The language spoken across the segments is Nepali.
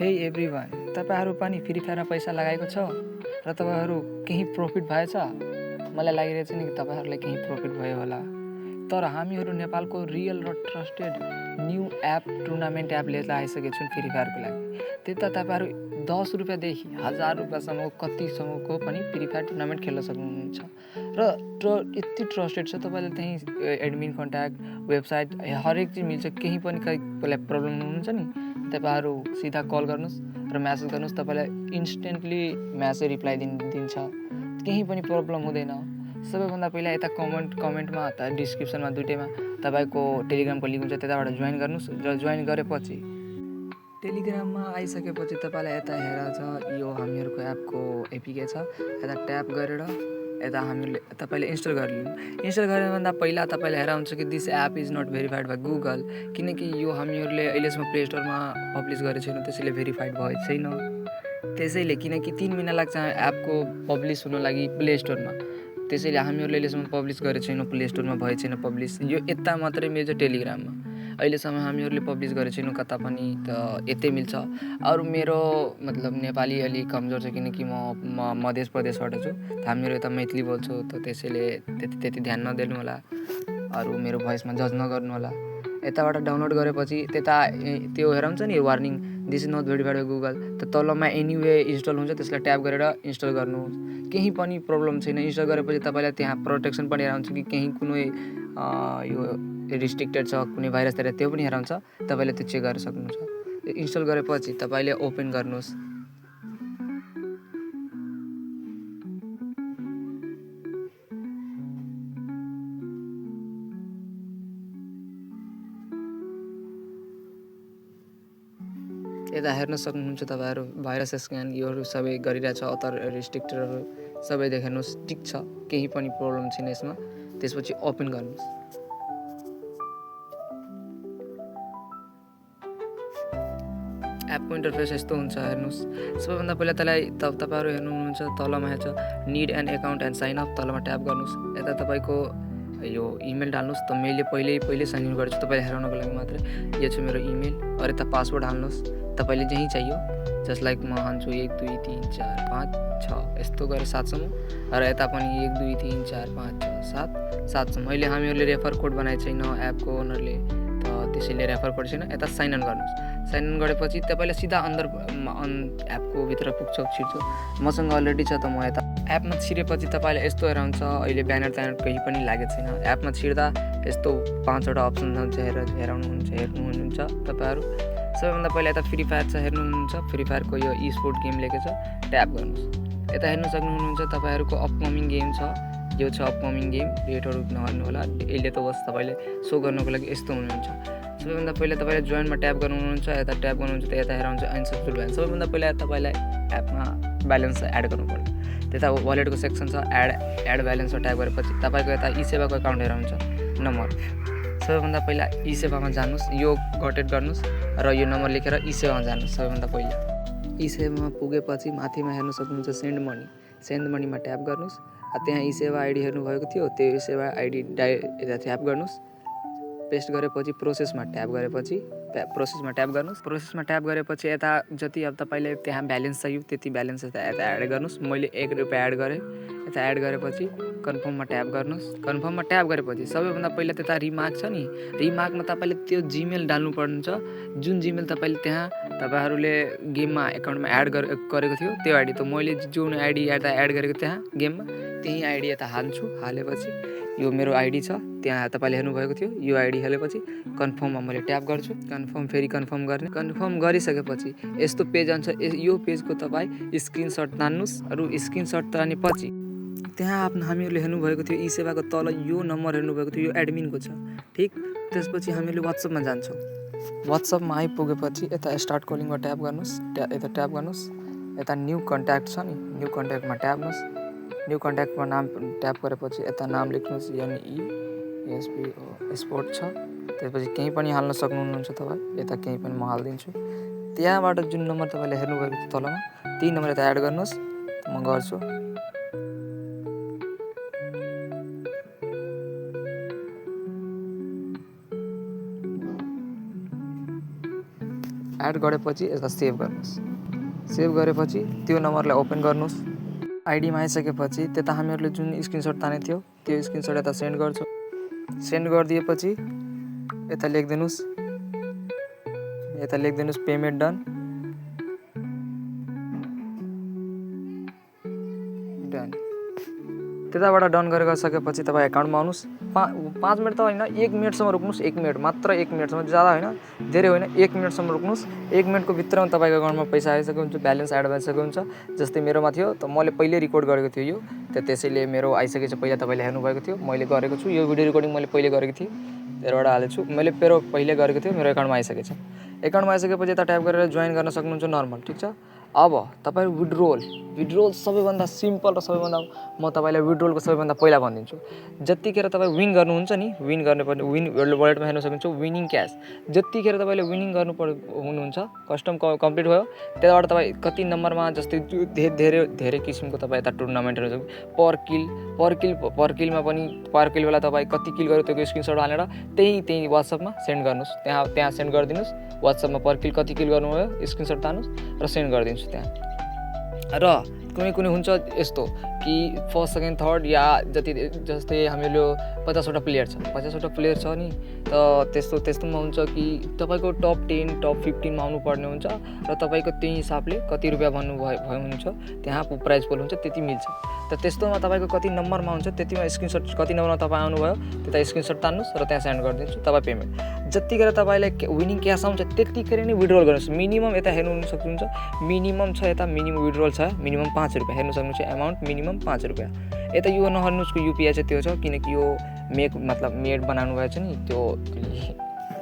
हे एभ्रिवान, तपाईहरू पनि फ्री फायरमा पैसा लगाएको छ र तपाईहरू केही प्रफिट भएछ? मलाई लागिरहेछ नि कि तपाईहरूलाई केही प्रफिट भयो होला। तर हामीहरू नेपालको रियल र trusted new app tournament app लिएर आइसकेको छौँ फ्री फायरको लागि। त्यता तपाईँहरू 10 रुपियाँदेखि 1000 रुपियाँसम्मको कतिसम्मको पनि फ्री फायर टुर्नामेन्ट खेल्न सक्नुहुन्छ र यति ट्रस्टेड छ। तपाईँले त्यहीँ एडमिन कन्ट्याक्ट वेबसाइट हरेक चिज मिल्छ। केही पनि प्रब्लम हुनुहुन्छ नि, तपाईँहरू सिधा कल गर्नुहोस् र म्यासेज गर्नुहोस्, तपाईँलाई इन्स्टेन्टली म्यासेज रिप्लाई दिन्छ। केही पनि प्रब्लम हुँदैन। सबैभन्दा पहिला यता कमेन्टमा डिस्क्रिप्सनमा दुईटैमा तपाईँको टेलिग्रामको लिङ्क हुन्छ, त्यताबाट जोइन गर्नुहोस् र जोइन गरेपछि टेलिग्राममा आइसकेपछि तपाईँलाई यता हेरेर छ यो हामीहरूको एपको एपिके छ, यता ट्याप गरेर यता हामीले तपाईँले इन्स्टल गरिलिनु। इन्स्टल गर्नुभन्दा पहिला तपाईँले हेरा हुन्छ कि this app is not verified by Google, किनकि यो हामीहरूले अहिलेसम्म प्ले स्टोरमा पब्लिस गरेको छैन, त्यसैले भेरिफाइड भएको छैन। त्यसैले किनकि 3 महिना लाग्छ एपको पब्लिस हुन लागि प्ले स्टोरमा, त्यसैले हामीहरूले अहिलेसम्म पब्लिस गरेको छैनौँ, प्ले स्टोरमा भएको छैन पब्लिस। यो यता मात्रै मिल्छ टेलिग्राममा, अहिलेसम्म हामीहरूले पब्लिस गरेको छैनौँ कता पनि, त यतै मिल्छ। अरू मेरो मतलब नेपाली अलिक कमजोर छ, किनकि म मध्य प्रदेशबाट छु, त हामीहरू यता मैथिली बोल्छौँ, त त्यसैले त्यति ध्यान नदिनु होला। अरू मेरो भोइसमा जज नगर्नु होला। यताबाट डाउनलोड गरेपछि त्यता त्यो हेराउँछ नि warning this is not verified by Google, त तलमा एनिवे इन्स्टल हुन्छ, त्यसलाई ट्याप गरेर इन्स्टल गर्नु। केही पनि प्रब्लम छैन। इन्स्टल गरेपछि तपाईँलाई त्यहाँ प्रोटेक्सन पनि हेराउँछ कि केही कुनै यो रिस्ट्रिक्टेड छ, कुनै भाइरसतिर त्यो पनि हेराउँछ, तपाईँले त्यो चेक गर्न सक्नुहुन्छ। इन्स्टल गरेपछि तपाईँले ओपन गर्नुहोस्। यता हेर्न सक्नुहुन्छ तपाईँहरू भाइरस स्क्यान योहरू सबै गरिरहेछ, अथर रिस्ट्रिक्टेडहरू सबै देख्नुहोस्, ठिक छ, केही पनि प्रब्लम छैन यसमा। त्यसपछि ओपन गर्नुहोस्। एपको इन्टरफेस यस्तो हुन्छ, हेर्नुहोस्। सबैभन्दा पहिला तपाईँहरू हेर्नुहुन्छ तलमा हेर्छ need an account and sign up, तलमा ट्याप गर्नुहोस्। यता तपाईँको यो इमेल डाल्नुहोस्। त मैले पहिले साइन इन गरेको छु, तपाईँले हेराउनको लागि मात्रै। यो छ मेरो इमेल। और यता पासवर्ड हाल्नुहोस्, तपाईँले जहीँ चाहियो, जस्ट लाइक म हाल्छु 1 2 3 4 5 6 यस्तो गरेर 7सम्म, र यता पनि 1 2 3 4 5 6 7सम्म। अहिले हामीहरूले रेफर कोड बनाएको छैन एपको ओनरले, त त्यसैले रेफर कोड छैन। यता साइन इन गर्नुहोस्। साइन इन गरेपछि तपाईँले सिधा अन्डर एपको भित्र छिर्छु। मसँग अलरेडी छ, त म यता एपमा छिरेपछि तपाईँले यस्तो हेराउँछ, अहिले ब्यानर केही पनि लागेको छैन। एपमा छिर्दा यस्तो 5वटा अप्सन हुन्छ, हेर्नुहुन्छ तपाईँहरू। सबैभन्दा पहिला यता फ्री फायर छ, हेर्नुहुन्छ फ्री फायरको यो ई स्पोर्ट गेम लेखेको छ, ट्याप गर्नुहोस्। यता हेर्नु सक्नुहुन्छ तपाईँहरूको अपकमिङ गेम छ, यो छ अपकमिङ गेम, डेटहरू नहेर्नु होला, यसले त बस तपाईँले सो गर्नुको लागि यस्तो हुनुहुन्छ। सबैभन्दा पहिला तपाईँले जोइनमा ट्याप गर्नुहुन्छ। यता ट्याप गर्नुहुन्छ त यता हेराउँछ अनसब्सक्राइब ब्यालेन्स। सबैभन्दा पहिला तपाईँलाई एपमा ब्यालेन्स एड गर्नु पर्यो। त्यता वालेटको सेक्सन छ, एड ब्यालेन्समा ट्याप गरेपछि तपाईँको यता ई सेवाको एकाउन्ट हेराउँछ नम्बर। सबैभन्दा पहिला ई सेवामा जानुहोस्, यो गटेट गर्नुहोस् र यो नम्बर लेखेर ई सेवामा जानुहोस्। सबैभन्दा पहिला ई सेवामा पुगेपछि माथिमा हेर्नु सक्नुहुन्छ सेन्ड मनीमा ट्याप गर्नुहोस्। त्यहाँ ई सेवा आइडी हेर्नुभएको थियो, त्यो ई सेवा आइडी यता ट्याप गर्नुहोस्। पेस्ट गरेपछि प्रोसेसमा ट्याप गर्नुहोस्। प्रोसेसमा ट्याप गरेपछि यता जति अब तपाईँले त्यहाँ ब्यालेन्स चाहियो त्यति ब्यालेन्स यता एड गर्नुहोस्। मैले 1 रुपियाँ एड गरेँ। यता एड गरेपछि कन्फर्ममा ट्याप गर्नुहोस्। कन्फर्ममा ट्याप गरेपछि सबैभन्दा पहिला त्यता रिमार्क छ नि, रिमार्कमा तपाईँले त्यो जिमेल डाल्नुपर्ने छ, जुन जिमेल तपाईँहरूले गेममा एकाउन्टमा एड गरेको थियो त्यो आइडी। त मैले जुन आइडी एड गरेको त्यहाँ गेममा त्यही आइडी यता हाल्छु। हालेपछि यो मेरो आइडी छ, त्यहाँ तपाईँले हेर्नुभएको थियो, यो आइडी हालेपछि कन्फर्ममा मैले ट्याप गर्छु। कन्फर्म गरिसकेपछि यस्तो पेज आउँछ। यो पेजको तपाईँ स्क्रिनसट तान्नुहोस्। स्क्रिनसट तानेपछि त्यहाँ हामीहरूले हेर्नुभएको थियो ई सेवाको तल यो नम्बर हेर्नुभएको थियो, यो एडमिनको छ, ठिक। त्यसपछि हामीले वाट्सएपमा जान्छौँ। वाट्सएपमा आइपुगेपछि यता स्टार्ट कलिङमा ट्याप गर्नुहोस्। यता न्यू कन्ट्याक्ट छ नि, न्यू कन्ट्याक्टमा ट्याप गर्नुहोस्। न्यू कन्ट्याक्टमा नाम ट्याप गरेपछि यता नाम लेख्नुहोस्, NESPO स्पोर्ट छ। त्यसपछि केही पनि हाल्न सक्नुहुन्छ तपाईँ, यता केही पनि म हालिदिन्छु। त्यहाँबाट जुन नम्बर तपाईँले हेर्नुभएको थियो तलमा, त्यही नम्बर यता एड गर्नुहोस्। म गर्छु। एड एड गरेपछि यसलाई सेभ गर्नुहोस्। सेभ गरेपछि त्यो नम्बरलाई ओपन गर्नुहोस्। आइडीमा आइसकेपछि त्यता हामीहरूले जुन स्क्रिनसट तानेको थियो त्यो स्क्रिनसट यता सेन्ड गर्छु। सेन्ड गरिदिएपछि यता लेखिदिनुहोस् पेमेन्ट डन। त्यताबाट डन गरेर सकेपछि तपाईँ एकाउन्टमा आउनुहोस्। 5 मिनट त होइन, 1 मिनटसम्म रोक्नुहोस्। 1 मिनट मात्र, 1 मिनटसम्म, ज्यादा होइन, धेरै होइन, 1 मिनटसम्म रोक्नुहोस्। 1 मिनटको भित्रमा तपाईँको एकाउन्टमा पैसा आइसकेको हुन्छ, ब्यालेन्स एड भइसकेको हुन्छ। जस्तै मेरोमा थियो त मैले पहिले रिकर्ड गरेको थियो यो, त्यसैले मेरो आइसकेछ। पहिला तपाईँले हेर्नुभएको थियो, मैले गरेको छु यो भिडियो रेकर्डिङ, मैले पहिले गरेको थिएँ, त्यहाँबाट हालेको छु। मैले पहिले गरेको थियो, मेरो एकाउन्टमा आइसकेछ। एकाउन्टमा आइसकेपछि यता ट्याप गरेर जोइन गर्न सक्नुहुन्छ नर्मल, ठिक छ। अब तपाईँ विड्रोल सबैभन्दा सिम्पल र सबैभन्दा म तपाईँलाई विड्रोलको सबैभन्दा पहिला भनिदिन्छु। जतिखेर तपाईँ विन गर्नुहुन्छ नि, विन गर्नुपर्ने, विन वालेटमा हेर्न सक्नुहुन्छ विनिङ क्यास। जतिखेर तपाईँले विनिङ हुनुहुन्छ, कस्टम कम्प्लिट भयो, त्यहाँबाट तपाईँ कति नम्बरमा, जस्तै धेरै किसिमको तपाईँ यता टुर्नामेन्टहरू छ। पर किलमा पनि पर किलवाला तपाईँ कति किल गर्यो त्यो स्क्रिनसट हालेर त्यही वाट्सएपमा सेन्ड गर्नुहोस्। त्यहाँ सेन्ड गरिदिनुहोस्। वाट्सएपमा पर किल कति किल गर्नुभयो स्क्रिनसट तान्नुहोस् र सेन्ड गरिदिन्छु त्यहाँ। र कुनै हुन्छ यस्तो कि फर्स्ट सेकेन्ड थर्ड या जस्तै हामीहरू 50वटा प्लेयर छ, 50वटा प्लेयर छ नि, त त्यस्तोमा हुन्छ कि तपाईँको टप 10 टप 15मा आउनुपर्ने हुन्छ र तपाईँको त्यही हिसाबले कति रुपियाँ भन्नुभयो हुन्छ, त्यहाँ प्राइज पोल हुन्छ, त्यति मिल्छ। त त्यस्तोमा तपाईँको कति नम्बरमा हुन्छ त्यतिमा स्क्रिनसट, कति नम्बरमा तपाईँ आउनुभयो त्यता स्क्रिनसट तान्नुहोस् र त्यहाँ सेन्ड गरिदिन्छु तपाईँ पेमेन्ट। जतिखेर तपाईँलाई विनिङ क्यास आउँछ त्यतिखेर नै विड्रोल गर्नुहोस्। मिनिमम यता हेर्नु सक्नुहुन्छ, मिनिमम छ यता, मिनिमम विड्रोल छ मिनिमम 5 रुपियाँ, हेर्नु सक्नुहुन्छ एमाउन्ट मिनिमम 5 रुपियाँ। यता यो नहेर्नुहोस् युपिआई चाहिँ त्यो छ, किनकि यो मेड बनाउनु भएको छ नि, त्यो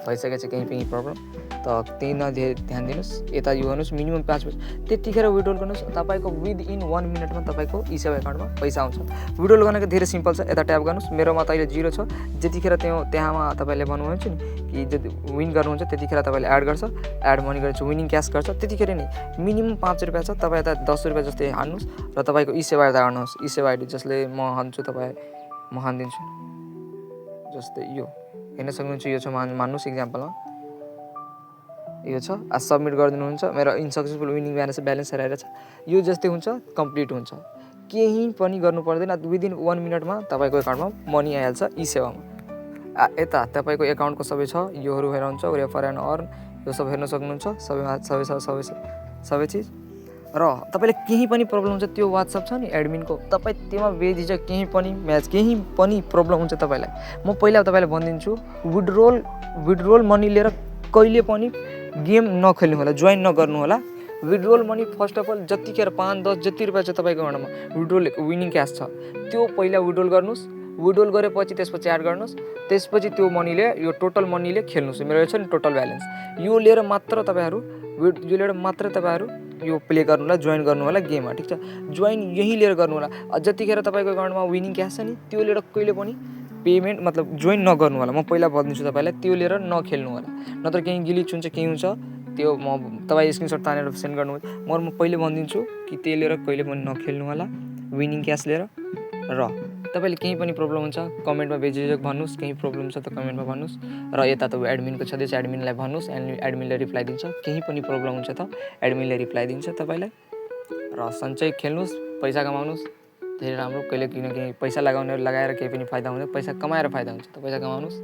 भइसकेको छ केही प्रब्लम, त त्यही ध्यान दिनुहोस्। यता यो हेर्नुहोस् मिनिमम 5 रुपियाँ, त्यतिखेर विड्रोल गर्नुहोस्। तपाईँको विदिन 1 मिनटमा तपाईँको इसेवा एकाउन्टमा पैसा आउँछ। विड्रोल गर्नको धेरै सिम्पल छ। यता ट्याप गर्नुहोस्, मेरोमा त अहिले 0 छ। जतिखेर त्यहाँमा तपाईँले भन्नुहुन्छ नि कि जति विन गर्नुहुन्छ त्यतिखेर तपाईँले एड गर्छ, एड मनी गर्छ, विनिङ क्यास गर्छ, त्यतिखेर नै मिनिमम 5 रुपियाँ छ। तपाईँ यता 10 रुपियाँ जस्तै हाल्नुहोस् र तपाईँको इसेवा यता हाल्नुहोस्। इसेवा आइडी जसले म हान्छु, म हानिदिन्छु। जस्तै यो हेर्न सक्नुहुन्छ, यो छ, मान्नुहोस् इक्जाम्पलमा यो छ। सबमिट गरिदिनुहुन्छ। मेरो इनसक्सेसफुल विनिङ ब्यालेन्स हेरेर छ। यो जस्तै हुन्छ, कम्प्लिट हुन्छ, केही पनि गर्नु पर्दैन। विदिन 1 मिनटमा तपाईँको एकाउन्टमा मनी आइहाल्छ इसेवामा। यता तपाईँको एकाउन्टको सबै छ, योहरू हेर्नुहुन्छ, रेफर एन्ड अर्न, यो सब हेर्न सक्नुहुन्छ, सबै चिज। र तपाईँले केही पनि प्रब्लम हुन्छ, त्यो वाट्सएप छ नि एडमिनको, तपाईँ त्यसमा बेझिझक केही पनि प्रब्लम हुन्छ तपाईँलाई, म पहिला तपाईँलाई भनिदिन्छु, विड्रोल मनी लिएर कहिले पनि गेम नखेल्नु होला, जोइन नगर्नु होला। Withdrawal money first of all जतिखेर 5-10 जति रुपियाँ छ तपाईँको एकाउन्टमा विड्रोल विनिङ क्यास छ, त्यो पहिला विड्रोल गर्नुहोस्। विड्रोल गरेपछि त्यसपछि एड गर्नुहोस्। त्यसपछि त्यो मनीले, यो टोटल मनीले खेल्नुहोस्। मेरो छ नि टोटल ब्यालेन्स, यो लिएर मात्र तपाईँहरू यो प्ले गर्नु होला, जोइन गर्नु होला गेममा, ठिक छ। जोइन यही लिएर गर्नु होला। जतिखेर तपाईँको एकाउन्टमा विनिङ क्यास छ नि, त्यो लिएर कहिले पनि पेमेन्ट जोइन नगर्नु होला। म पहिला भनिदिन्छु तपाईँलाई, त्यो लिएर नखेल्नु होला, नत्र केही गिलिच हुन्छ, केही हुन्छ, त्यो तपाईँ स्क्रिनसट तानेर सेन्ड गर्नु। म पहिले भनिदिन्छु कि त्यो लिएर कहिले पनि नखेल्नु होला विनिङ क्यास लिएर। र तपाईँले केही पनि प्रब्लम हुन्छ कमेन्टमा बेझिझक भन्नुहोस्, केही प्रब्लम छ त कमेन्टमा भन्नुहोस्। र यता त एडमिनको छँदैछ, एडमिनलाई भन्नुहोस्, एडमिनले रिप्लाई दिन्छ। केही पनि प्रब्लम हुन्छ त एडमिनले रिप्लाई दिन्छ तपाईँलाई। र सञ्चय खेल्नुहोस्, पैसा कमाउनुहोस्, धेरै राम्रो। किनकि पैसा लगाएर केही पनि फाइदा हुँदैन, पैसा कमाएर फाइदा हुन्छ, त पैसा कमाउनुहोस्।